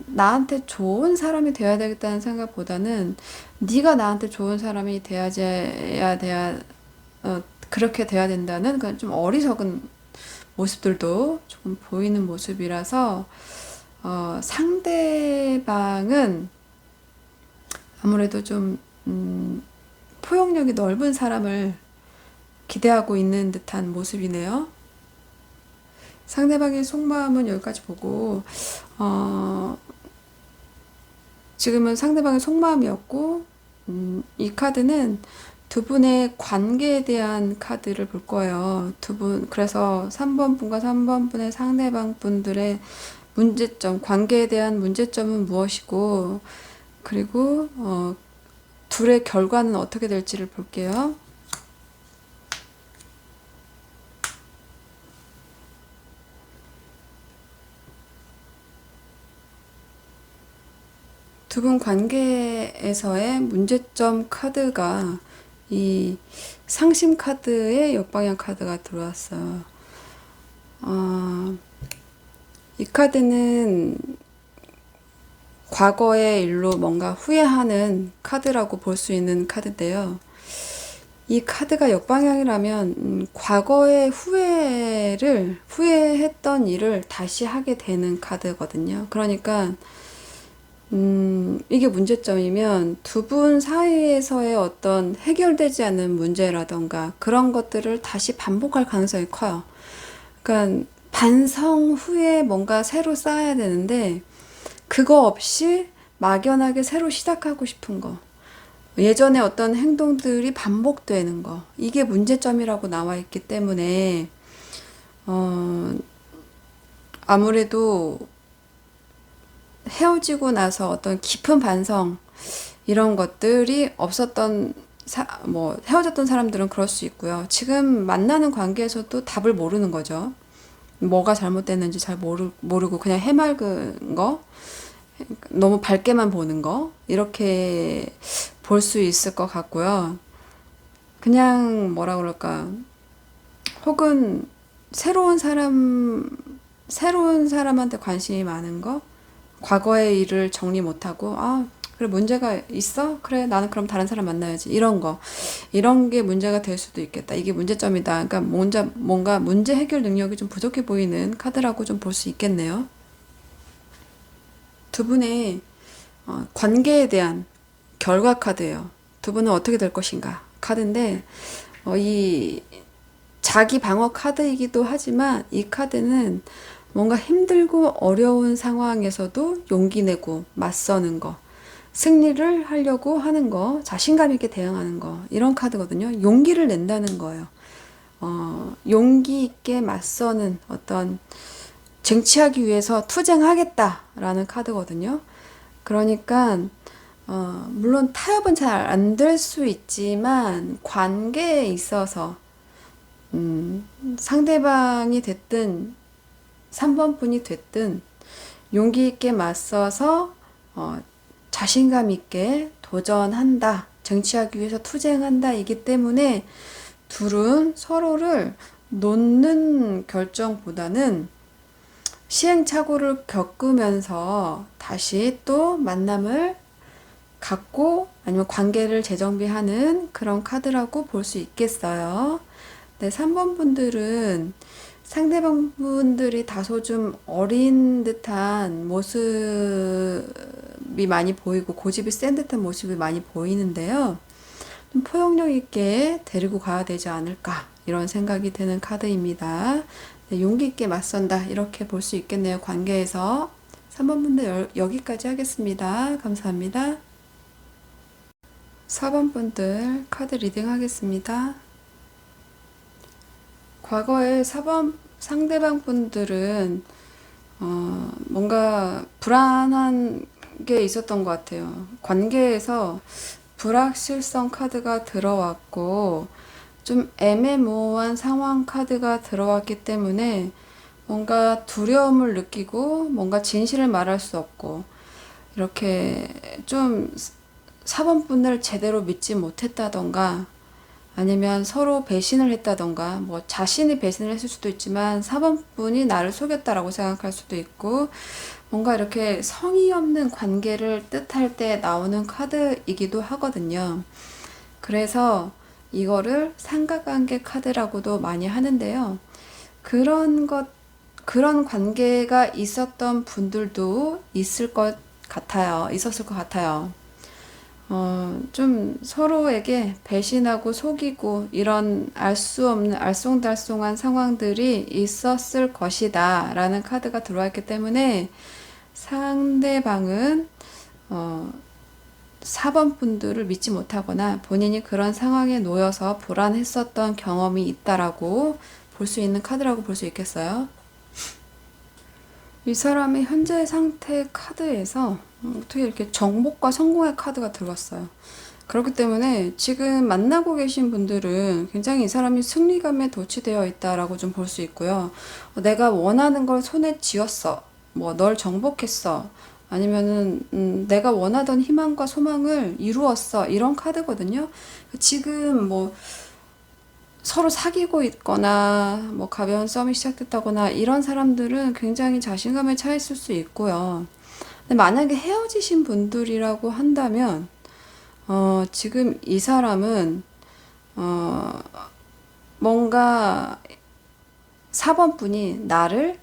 나한테 좋은 사람이 되어야 되겠다는 생각보다는 네가 나한테 좋은 사람이 그렇게 돼야 된다는 그런 좀 어리석은 모습들도 조금 보이는 모습이라서 상대방은 아무래도 좀 포용력이 넓은 사람을 기대하고 있는 듯한 모습이네요. 상대방의 속마음은 여기까지 보고 지금은 상대방의 속마음이었고 이 카드는 두 분의 관계에 대한 카드를 볼 거예요. 그래서 3번 분과 3번 분의 상대방 분들의 문제점, 관계에 대한 문제점은 무엇이고 그리고 둘의 결과는 어떻게 될지를 볼게요. 두 분 관계에서의 문제점 카드가 이 상심 카드의 역방향 카드가 들어왔어요. 이 카드는 과거의 일로 뭔가 후회하는 카드라고 볼 수 있는 카드인데요. 이 카드가 역방향이라면 과거의 후회했던 일을 다시 하게 되는 카드거든요. 그러니까 이게 문제점이면 두 분 사이에서의 어떤 해결되지 않는 문제라던가 그런 것들을 다시 반복할 가능성이 커요. 그러니까 반성 후에 뭔가 새로 쌓아야 되는데 그거 없이 막연하게 새로 시작하고 싶은 거. 예전에 어떤 행동들이 반복되는 거. 이게 문제점이라고 나와 있기 때문에 아무래도 헤어지고 나서 어떤 깊은 반성 이런 것들이 없었던 헤어졌던 사람들은 그럴 수 있고요. 지금 만나는 관계에서도 답을 모르는 거죠. 뭐가 잘못됐는지 잘 모르고 그냥 해맑은 거, 너무 밝게만 보는 거 이렇게 볼 수 있을 것 같고요. 그냥 뭐라 그럴까, 혹은 새로운 사람한테 관심이 많은 거, 과거의 일을 정리 못하고, 그래, 문제가 있어? 그래, 나는 그럼 다른 사람 만나야지. 이런 게 문제가 될 수도 있겠다. 이게 문제점이다. 그러니까 뭔가 문제 해결 능력이 좀 부족해 보이는 카드라고 좀 볼 수 있겠네요. 두 분의 관계에 대한 결과 카드예요. 두 분은 어떻게 될 것인가 카드인데, 이 자기 방어 카드이기도 하지만 이 카드는 뭔가 힘들고 어려운 상황에서도 용기 내고 맞서는 거. 승리를 하려고 하는 거, 자신감 있게 대응하는 거, 이런 카드거든요. 용기를 낸다는 거예요. 용기 있게 맞서는 어떤 쟁취하기 위해서 투쟁하겠다라는 카드거든요. 그러니까 물론 타협은 잘 안 될 수 있지만 관계에 있어서 상대방이 됐든 3번 분이 됐든 용기 있게 맞서서 자신감 있게 도전한다, 쟁취하기 위해서 투쟁한다 이기 때문에 둘은 서로를 놓는 결정보다는 시행착오를 겪으면서 다시 또 만남을 갖고 아니면 관계를 재정비하는 그런 카드라고 볼 수 있겠어요. 네, 3번 분들은 상대방 분들이 다소 좀 어린 듯한 모습이 많이 보이고 고집이 센 듯한 모습이 많이 보이는데요. 좀 포용력 있게 데리고 가야 되지 않을까 이런 생각이 드는 카드입니다. 네, 용기 있게 맞선다 이렇게 볼 수 있겠네요. 관계에서 3번 분들 여기까지 하겠습니다. 감사합니다. 4번 분들 카드 리딩 하겠습니다. 과거에 4번 상대방 분들은 뭔가 불안한 게 있었던 것 같아요. 관계에서 불확실성 카드가 들어왔고 좀 애매모호한 상황 카드가 들어왔기 때문에 뭔가 두려움을 느끼고 뭔가 진실을 말할 수 없고 이렇게 좀 4번 분을 제대로 믿지 못했다던가 아니면 서로 배신을 했다던가 뭐 자신이 배신을 했을 수도 있지만 4번 분이 나를 속였다라고 생각할 수도 있고 뭔가 이렇게 성의 없는 관계를 뜻할 때 나오는 카드이기도 하거든요. 그래서 이거를 삼각관계 카드라고도 많이 하는데요. 그런 관계가 있었던 분들도 있었을 것 같아요. 좀 서로에게 배신하고 속이고 이런 알 수 없는 알쏭달쏭한 상황들이 있었을 것이다 라는 카드가 들어왔기 때문에 상대방은 4번 분들을 믿지 못하거나 본인이 그런 상황에 놓여서 불안했었던 경험이 있다라고 볼 수 있는 카드라고 볼 수 있겠어요. 이 사람의 현재 상태 카드에서 어떻게 이렇게 정복과 성공의 카드가 들어왔어요. 그렇기 때문에 지금 만나고 계신 분들은 굉장히 이 사람이 승리감에 도취되어 있다라고 좀 볼 수 있고요. 내가 원하는 걸 손에 쥐었어. 뭐 널 정복했어. 아니면은 내가 원하던 희망과 소망을 이루었어. 이런 카드거든요. 지금 뭐 서로 사귀고 있거나 뭐 가벼운 싸움이 시작됐다거나 이런 사람들은 굉장히 자신감에 차 있을 수 있고요. 근데 만약에 헤어지신 분들이라고 한다면 지금 이 사람은 뭔가 4번 분이 나를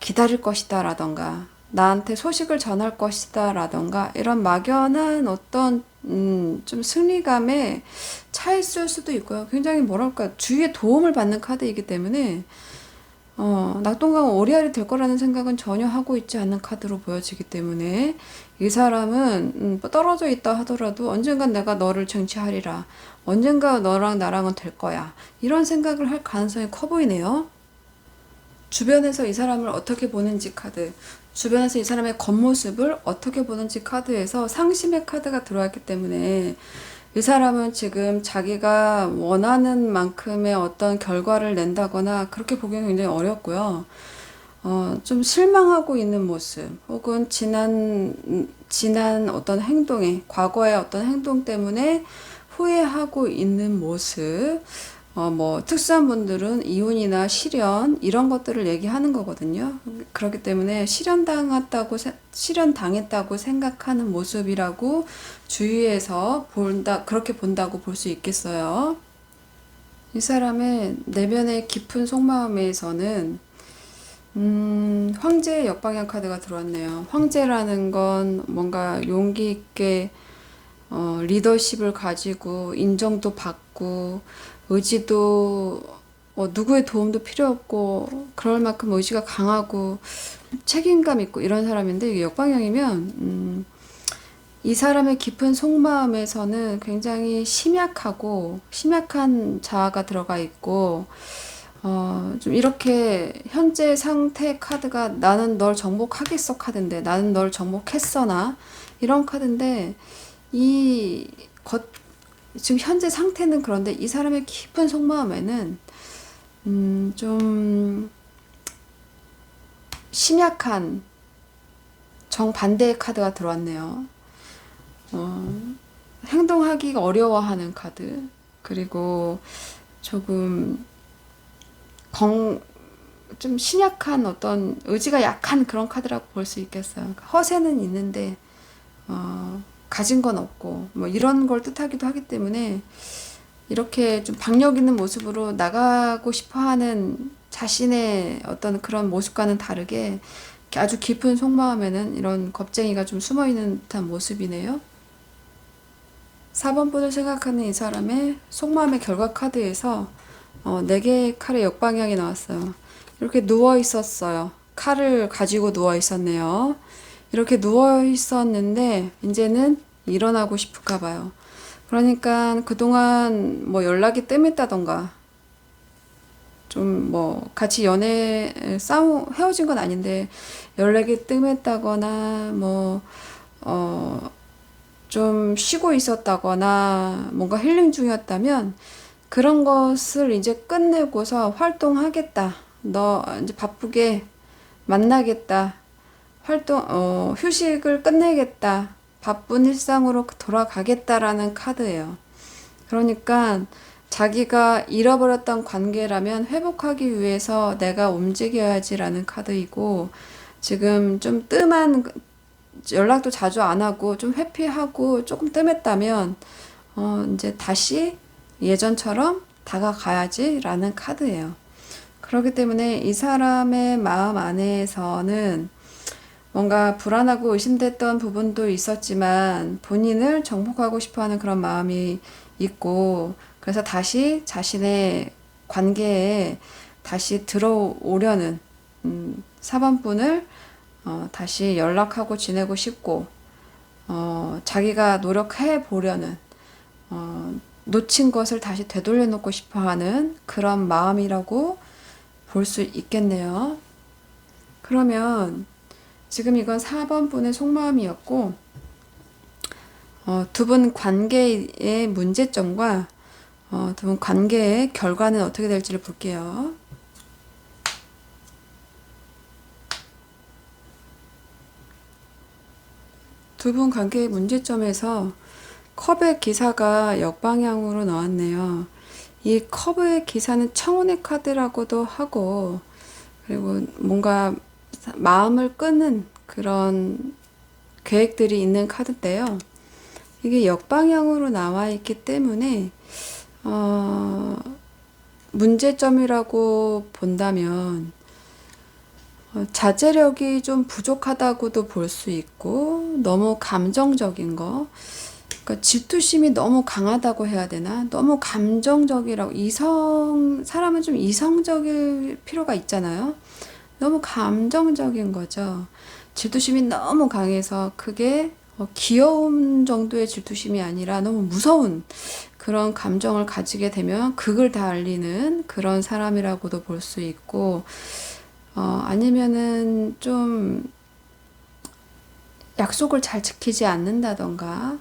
기다릴 것이다 라던가 나한테 소식을 전할 것이다 라던가 이런 막연한 어떤 좀 승리감에 차 있을 수도 있고요. 굉장히 뭐랄까 주위의 도움을 받는 카드이기 때문에 낙동강 오리알이 될 거라는 생각은 전혀 하고 있지 않는 카드로 보여지기 때문에 이 사람은 떨어져 있다 하더라도 언젠간 내가 너를 쟁취하리라. 언젠가 너랑 나랑은 될 거야. 이런 생각을 할 가능성이 커 보이네요. 주변에서 이 사람을 어떻게 보는지 카드, 주변에서 이 사람의 겉모습을 어떻게 보는지 카드에서 상심의 카드가 들어왔기 때문에 이 사람은 지금 자기가 원하는 만큼의 어떤 결과를 낸다거나 그렇게 보기는 굉장히 어렵고요. 좀 실망하고 있는 모습, 혹은 지난 어떤 행동에, 과거의 어떤 행동 때문에 후회하고 있는 모습, 뭐 특수한 분들은 이혼이나 실연 이런 것들을 얘기하는 거거든요. 그렇기 때문에 실연당했다고 생각하는 모습이라고 주위에서 그렇게 본다고 볼 수 있겠어요. 이 사람의 내면의 깊은 속마음에서는 황제의 역방향 카드가 들어왔네요. 황제라는 건 뭔가 용기 있게 리더십을 가지고 인정도 받고 의지도 누구의 도움도 필요 없고 그럴 만큼 의지가 강하고 책임감 있고 이런 사람인데 이게 역방향이면 이 사람의 깊은 속마음에서는 굉장히 심약한 자아가 들어가 있고, 좀 이렇게 현재 상태 카드가 나는 널 정복하겠어 카드인데, 나는 널 정복했어나 이런 카드인데, 이 겉, 지금 현재 상태는 그런데 이 사람의 깊은 속마음에는 좀 심약한 정반대의 카드가 들어왔네요. 행동하기가 어려워하는 카드. 그리고 조금 좀 신약한 어떤 의지가 약한 그런 카드라고 볼 수 있겠어요. 그러니까 허세는 있는데 가진 건 없고 뭐 이런 걸 뜻하기도 하기 때문에 이렇게 좀 박력 있는 모습으로 나가고 싶어 하는 자신의 어떤 그런 모습과는 다르게 아주 깊은 속마음에는 이런 겁쟁이가 좀 숨어 있는 듯한 모습이네요. 4번 분을 생각하는 이 사람의 속마음의 결과 카드에서 4개의 칼의 역방향이 나왔어요. 이렇게 누워 있었어요. 칼을 가지고 누워 있었네요. 이렇게 누워 있었는데 이제는 일어나고 싶을까 봐요. 그러니까 그동안 뭐 연락이 뜸했다던가 좀 뭐 같이 헤어진 건 아닌데 연락이 뜸했다거나 좀 쉬고 있었다거나 뭔가 힐링 중이었다면 그런 것을 이제 끝내고서 활동하겠다. 너 이제 바쁘게 만나겠다. 휴식을 끝내겠다. 바쁜 일상으로 돌아가겠다라는 카드예요. 그러니까 자기가 잃어버렸던 관계라면 회복하기 위해서 내가 움직여야지라는 카드이고, 지금 좀 연락도 자주 안 하고 좀 회피하고 조금 뜸했다면 이제 다시 예전처럼 다가가야지라는 카드예요. 그렇기 때문에 이 사람의 마음 안에서는 뭔가 불안하고 의심됐던 부분도 있었지만 본인을 정복하고 싶어하는 그런 마음이 있고, 그래서 다시 자신의 관계에 다시 들어오려는 4번 분을 다시 연락하고 지내고 싶고, 자기가 노력해 보려는, 놓친 것을 다시 되돌려 놓고 싶어 하는 그런 마음이라고 볼 수 있겠네요. 그러면 지금 이건 4번 분의 속마음이었고, 두 분 관계의 문제점과 두 분 관계의 결과는 어떻게 될지를 볼게요. 두 분 관계의 문제점에서 컵의 기사가 역방향으로 나왔네요. 이 컵의 기사는 청운의 카드라고도 하고, 그리고 뭔가 마음을 끄는 그런 계획들이 있는 카드인데요. 이게 역방향으로 나와 있기 때문에 문제점이라고 본다면 자제력이 좀 부족하다고도 볼 수 있고, 너무 감정적인 거, 그러니까 질투심이 너무 강하다고 해야 되나? 너무 감정적이라고, 사람은 좀 이성적일 필요가 있잖아요. 너무 감정적인 거죠. 질투심이 너무 강해서 그게 귀여운 정도의 질투심이 아니라 너무 무서운 그런 감정을 가지게 되면 극을 다 알리는 그런 사람이라고도 볼 수 있고, 아니면은 좀 약속을 잘 지키지 않는다던가,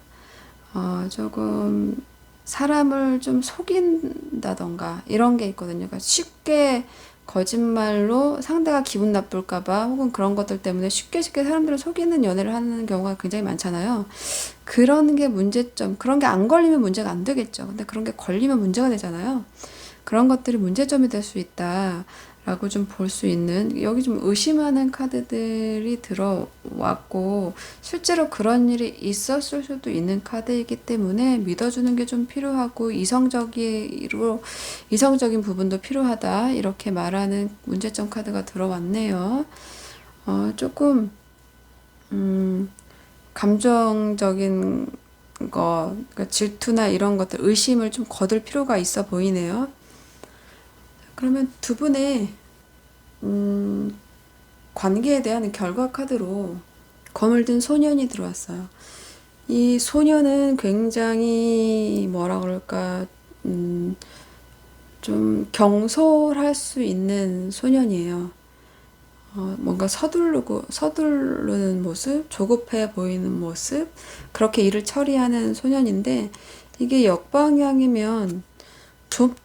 조금 사람을 좀 속인다던가 이런 게 있거든요. 그러니까 쉽게 거짓말로 상대가 기분 나쁠까봐 혹은 그런 것들 때문에 쉽게 사람들을 속이는 연애를 하는 경우가 굉장히 많잖아요. 그런 게 문제점. 그런 게 안 걸리면 문제가 안 되겠죠. 근데 그런 게 걸리면 문제가 되잖아요. 그런 것들이 문제점이 될 수 있다라고 좀 볼 수 있는, 여기 좀 의심하는 카드들이 들어왔고, 실제로 그런 일이 있었을 수도 있는 카드이기 때문에 믿어주는 게 좀 필요하고, 이성적인 부분도 필요하다, 이렇게 말하는 문제점 카드가 들어왔네요. 조금 감정적인 그러니까 질투나 이런 것들, 의심을 좀 거둘 필요가 있어 보이네요. 그러면 두 분의 관계에 대한 결과 카드로 검을 든 소년이 들어왔어요. 이 소녀는 굉장히 뭐라 그럴까, 음, 좀 경솔할 수 있는 소년이에요. 뭔가 서두르는 모습, 조급해 보이는 모습, 그렇게 일을 처리하는 소년인데, 이게 역방향이면 좀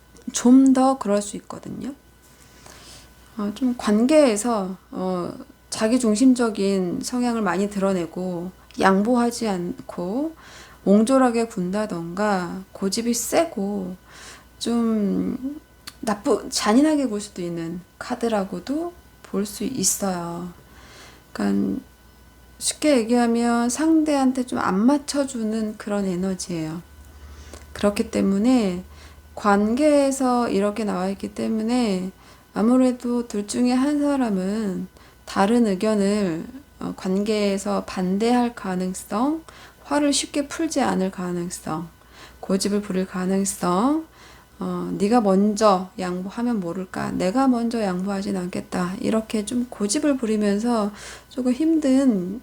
더 그럴 수 있거든요. 좀 관계에서, 자기중심적인 성향을 많이 드러내고, 양보하지 않고, 옹졸하게 군다던가, 고집이 세고, 좀 잔인하게 볼 수도 있는 카드라고도 볼 수 있어요. 그러니까 쉽게 얘기하면 상대한테 좀 안 맞춰주는 그런 에너지예요. 그렇기 때문에 관계에서 이렇게 나와 있기 때문에 아무래도 둘 중에 한 사람은 다른 의견을 관계에서 반대할 가능성, 화를 쉽게 풀지 않을 가능성, 고집을 부릴 가능성, 네가 먼저 양보하면 모를까? 내가 먼저 양보하진 않겠다. 이렇게 좀 고집을 부리면서 조금 힘든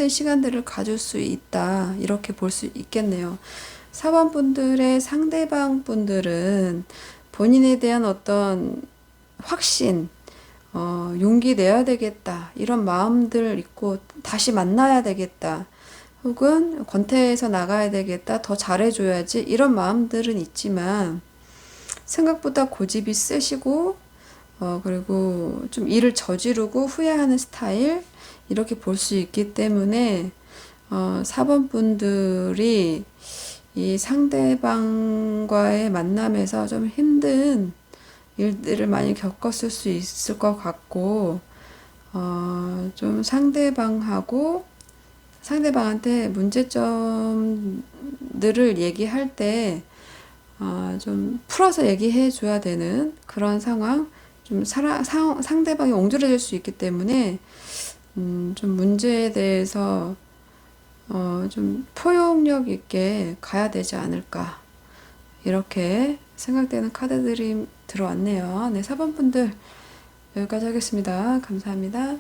시간들을 가질 수 있다. 이렇게 볼 수 있겠네요. 사원분들의 상대방 분들은 본인에 대한 어떤 확신, 용기 내야 되겠다. 이런 마음들 있고 다시 만나야 되겠다. 혹은 권태에서 나가야 되겠다. 더 잘해줘야지. 이런 마음들은 있지만 생각보다 고집이 세시고 그리고 좀 일을 저지르고 후회하는 스타일 이렇게 볼 수 있기 때문에 사번분들이 이 상대방과의 만남에서 좀 힘든 일들을 많이 겪었을 수 있을 것 같고 좀 상대방한테 문제점들을 얘기할 때 좀 풀어서 얘기해 줘야 되는 그런 상황, 상대방이 옹졸해질 수 있기 때문에, 좀 문제에 대해서, 좀 포용력 있게 가야 되지 않을까. 이렇게 생각되는 카드들이 들어왔네요. 네, 4번 분들 여기까지 하겠습니다. 감사합니다.